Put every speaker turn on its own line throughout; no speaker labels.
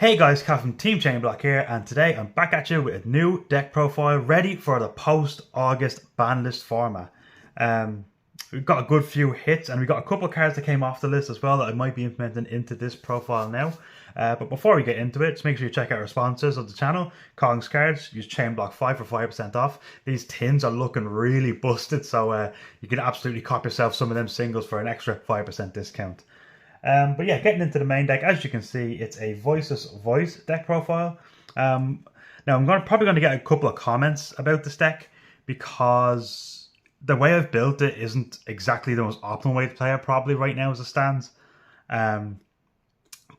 Hey guys, Cal from Team ChainBlock here, and today I'm back at you with a new deck profile ready for the post-August Banlist format. We've got a good few hits, and we've got a couple of cards that came off the list as well that I might be implementing into this profile now. But before we get into it, just make sure you check out our sponsors of the channel, Kong's Cards. Use ChainBlock 5 for 5% off. These tins are looking really busted, so you can absolutely cop yourself some of them singles for an extra 5% discount. But yeah, getting into the main deck, as you can see, it's a Voiceless voice deck profile. Now I'm probably going to get a couple of comments about this deck because the way I've built it isn't exactly the most optimal way to play it probably right now as it stands. But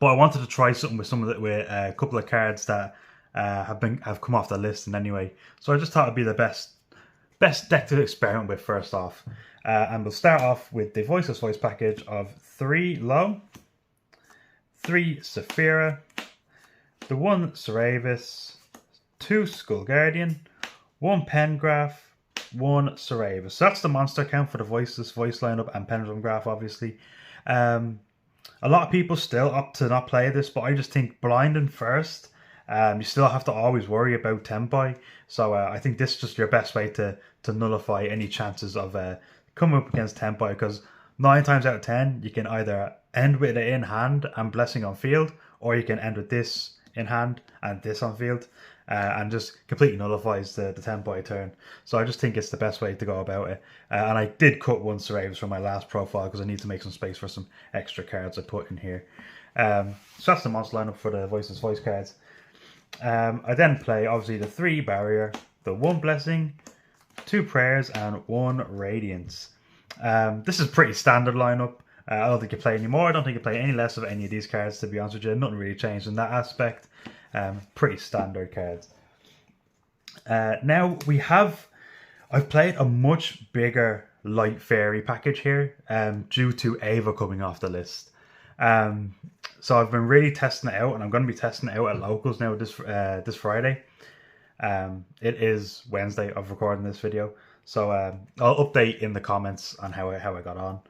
I wanted to try something with with a couple of cards that have come off the list in any way. So I just thought it'd be the best deck to experiment with first off. And we'll start off with the Voiceless voice package of 3 Low, 3 Saphira, the 1 Seravis, 2 Skull Guardian, 1 Pengraph, 1 Seravis. So that's the monster count for the Voiceless voice lineup and Pendulum Graph, obviously. A lot of people still opt to not play this, but I just think blinding first. You still have to always worry about Tempai, so I think this is just your best way to nullify any chances of coming up against Tempai, because 9 times out of 10 you can either end with it in hand and Blessing on field, or you can end with this in hand and this on field, and just completely nullifies the Tempai turn. So I just think it's the best way to go about it. And I did cut 1 Seravis from my last profile because I need to make some space for some extra cards I put in here. So that's the monster lineup for the Voiceless voice cards. I then play obviously the 3 Barrier, the 1 Blessing, 2 Prayers, and 1 Radiance. This is a pretty standard lineup. I don't think you play any more. I don't think you play any less of any of these cards, to be honest with you. Nothing really changed in that aspect. Pretty standard cards. Now I've played a much bigger Light Fairy package here due to Ava coming off the list. So I've been really testing it out, and I'm going to be testing it out at locals now this Friday. It is Wednesday of recording this video, so I'll update in the comments on how I got on.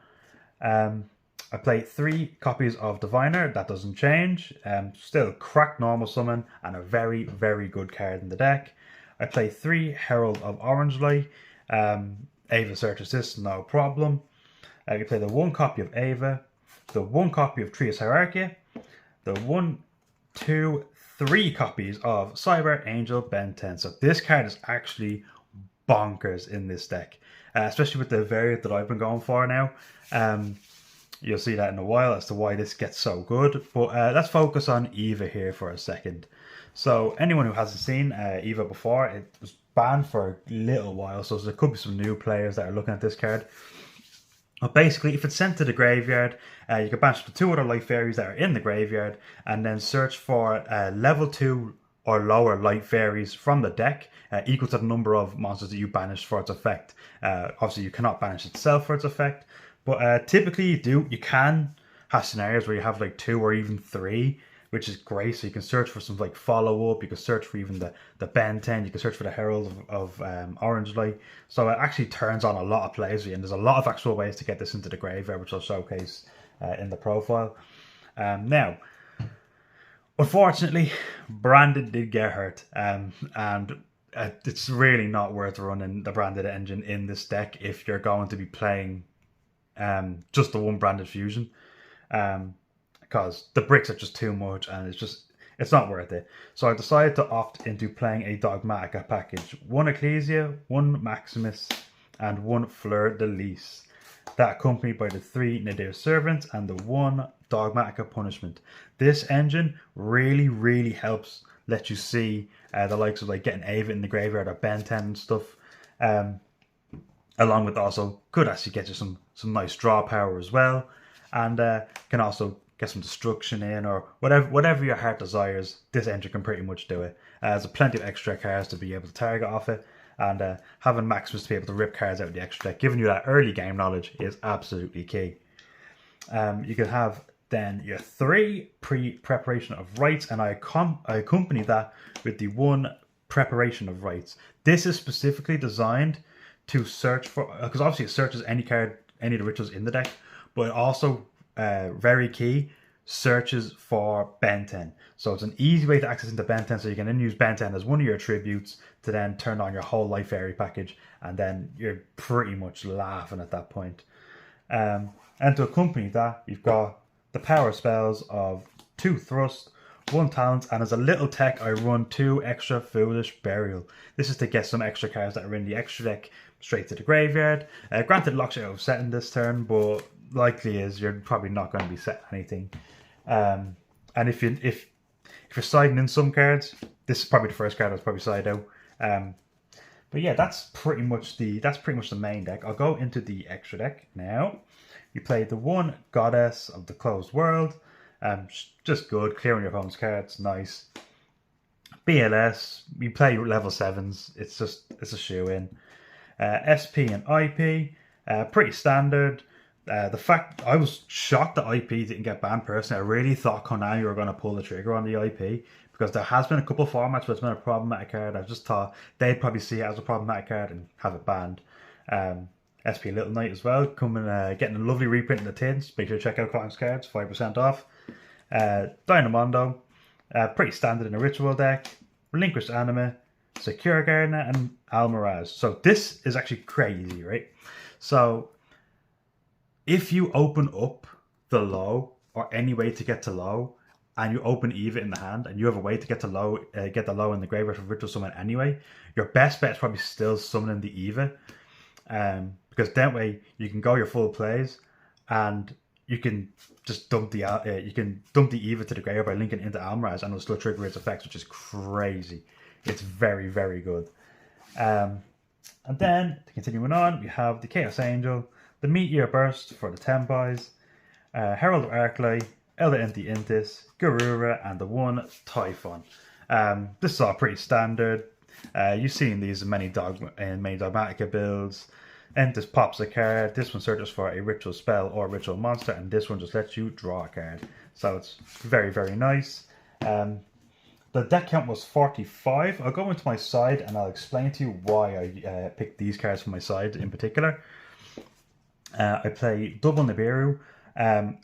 I played 3 copies of Diviner. That doesn't change. Still cracked normal summon and a very, very good card in the deck. I played 3 Herald of Orange Light. Ava Search Assist, no problem. I play the 1 copy of Ava, the 1 copy of Trias Hierarchia, the 1, 2, 3 copies of Cyber Angel Ben 10. So this card is actually bonkers in this deck, especially with the variant that I've been going for now. You'll see that in a while as to why this gets so good. But let's focus on Eva here for a second. So anyone who hasn't seen Eva before, it was banned for a little while, so there could be some new players that are looking at this card. But basically, if it's sent to the graveyard, you can banish the 2 other Light Fairies that are in the graveyard, and then search for level 2 or lower Light Fairies from the deck, equal to the number of monsters that you banished for its effect. Obviously, you cannot banish itself for its effect, but typically you can have scenarios where you have like 2 or even 3, which is great. So you can search for some like follow-up, you can search for even the Ben 10, you can search for the Herald of Orange Light. So it actually turns on a lot of plays, and there's a lot of actual ways to get this into the graveyard, which I'll showcase in the profile. Now, unfortunately, Branded did get hurt, and it's really not worth running the Branded engine in this deck if you're going to be playing just the 1 Branded Fusion. Because the bricks are just too much, and it's not worth it. So I decided to opt into playing a Dogmatica package. 1 Ecclesia, 1 Maximus, and 1 Fleur de Lis. That accompanied by the 3 Nadir Servants and the 1 Dogmatica Punishment. This engine really, really helps let you see the likes of like getting Ava in the graveyard or Ben 10 and stuff. Along with also could actually get you some nice draw power as well. And can also get some destruction in, or whatever your heart desires. This engine can pretty much do it. There's plenty of extra cards to be able to target off it, and having Maximus to be able to rip cards out of the extra deck, giving you that early game knowledge, is absolutely key. You can have then your 3 preparation of rights, and I accompany that with the 1 preparation of rights. This is specifically designed to search for, because obviously it searches any card, any of the rituals in the deck, but also very key, searches for Ben 10. So it's an easy way to access into Ben 10, so you can then use Ben 10 as one of your attributes to then turn on your whole Light Fairy package, and then you're pretty much laughing at that point. And to accompany that, you've got the power spells of 2 Thrust, 1 Talent, and as a little tech, I run 2 extra Foolish Burial. This is to get some extra cards that are in the extra deck straight to the graveyard. Granted, locks you out of setting this turn, but likely is you're probably not going to be setting anything. And if you're siding in some cards, this is probably the first card I was probably side out. But yeah, that's pretty much the main deck. I'll go into the extra deck now. You play the 1 Goddess of the Closed World. Just good, clearing your opponent's cards, nice. BLS, you play level 7s. It's a shoe-in. SP and IP, pretty standard. The fact I was shocked that IP didn't get banned personally. I really thought Konami were going to pull the trigger on the IP, because there has been a couple of formats where it's been a problematic card. I just thought they'd probably see it as a problematic card and have it banned. SP Little Knight as well, getting a lovely reprint in the tins. Make sure to check out Cotton's cards, 5% off. Dynamondo, pretty standard in a ritual deck. Relinquished Anima, Secure Gardener, and Aloras. So this is actually crazy, right? So if you open up the low, or any way to get to low, and you open Eva in the hand, and you have a way to get to low, get the low in the graveyard for Ritual Summon anyway, your best bet is probably still summoning the Eva, because that way you can go your full plays, and you can just dump the Eva to the graveyard by linking into Almaraz, and it'll still trigger its effects, which is crazy. It's very, very good. And then, continuing on, we have the Chaos Angel, the Meteor Burst for the Tempais, Herald of Arclight, Elder Inti Intis, Garura, and the 1 Typhon. This is all pretty standard. You've seen these in many Dogmatica builds. Intis pops a card. This one searches for a ritual spell or ritual monster, and this one just lets you draw a card. So it's very, very nice. The deck count was 45. I'll go into my side and I'll explain to you why I picked these cards for my side in particular. I play double Nibiru.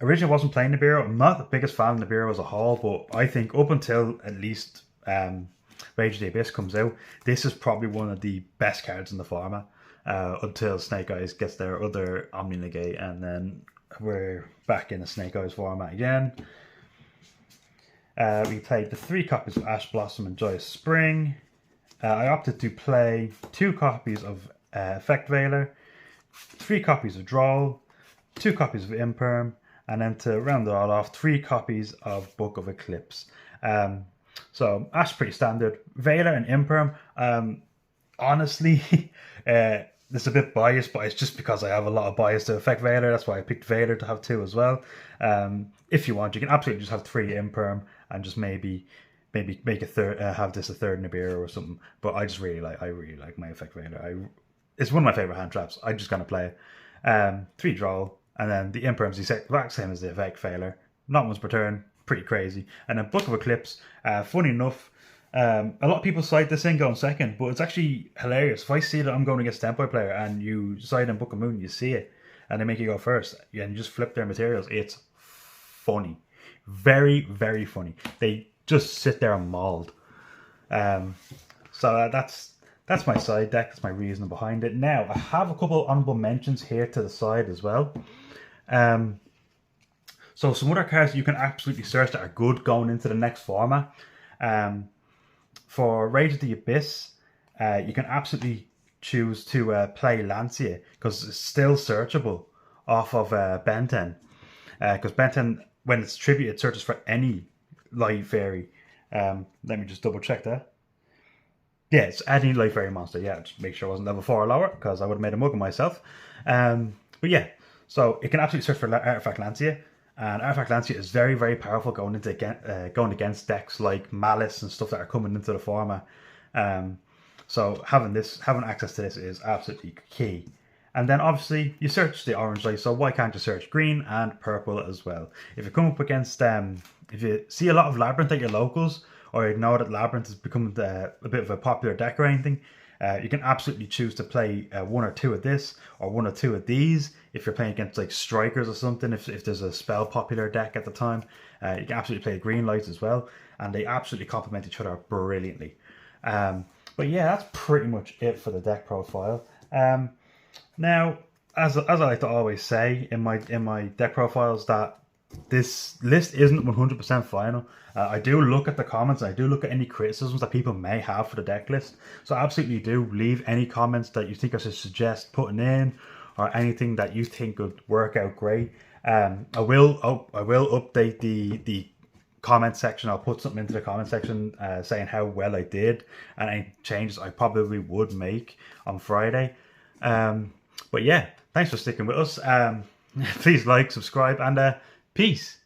Originally I wasn't playing Nibiru. I'm not the biggest fan of Nibiru as a whole, but I think up until at least Rage of the Abyss comes out, this is probably one of the best cards in the format, until Snake Eyes gets their other Omni Negate, and then we're back in the Snake Eyes format again. We played the 3 copies of Ash Blossom and Joyous Spring. I opted to play 2 copies of Effect Veiler, 3 copies of Droll, 2 copies of Imperm, and then to round it all off, 3 copies of Book of Eclipse. So Ash pretty standard. Veiler and Imperm, honestly, this is a bit biased, but it's just because I have a lot of bias to Effect Veiler. That's why I picked Veiler to have 2 as well. If you want, you can absolutely just have 3 Imperm and just maybe make a third, have this a third Nibiru or something. But I really like my Effect Veiler. It's one of my favorite hand traps. I'm just gonna play it. 3 Droll, and then the Imperm's the exact same as the Effect Veiler. Not once per turn, pretty crazy. And then Book of Eclipse, funny enough, a lot of people cite this in going second, but it's actually hilarious. If I see that I'm going against a Tempo player and you side in Book of Moon, you see it, and they make you go first, and you just flip their materials, it's funny. Very, very funny. They just sit there and mauled. So that's my side deck. That's my reason behind it. Now, I have a couple honorable mentions here to the side as well. So some other cards you can absolutely search that are good going into the next format. For Rage of the Abyss, you can absolutely choose to play Lancia, because it's still searchable off of Ben 10. Because Ben 10, when it's tribute, it searches for any Light Fairy. Let me just double check that. Yeah, it's any Light Fairy monster. Yeah, just make sure it wasn't level 4 or lower, because I would have made a mug of myself. But yeah, so it can absolutely search for Artifact Lancia. And Artifact Lancia is very, very powerful going against decks like Malice and stuff that are coming into the format. So having access to this is absolutely key. And then obviously you search the orange light, so why can't you search green and purple as well? If you come up against if you see a lot of Labyrinth at your locals, or you know that Labyrinth has become a bit of a popular deck or anything, You can absolutely choose to play 1 or 2 of this or 1 or 2 of these if you're playing against like strikers or something. If there's a spell popular deck at the time, you can absolutely play green lights as well, and they absolutely complement each other brilliantly. But yeah, that's pretty much it for the deck profile. Now, as I like to always say in my deck profiles, that this list isn't 100% final. I do look at the comments. I do look at any criticisms that people may have for the deck list. So absolutely do leave any comments that you think I should suggest putting in, or anything that you think would work out great. I will update the comment section. I'll put something into the comment section saying how well I did and any changes I probably would make on Friday. But yeah, thanks for sticking with us. Please like, subscribe, and peace.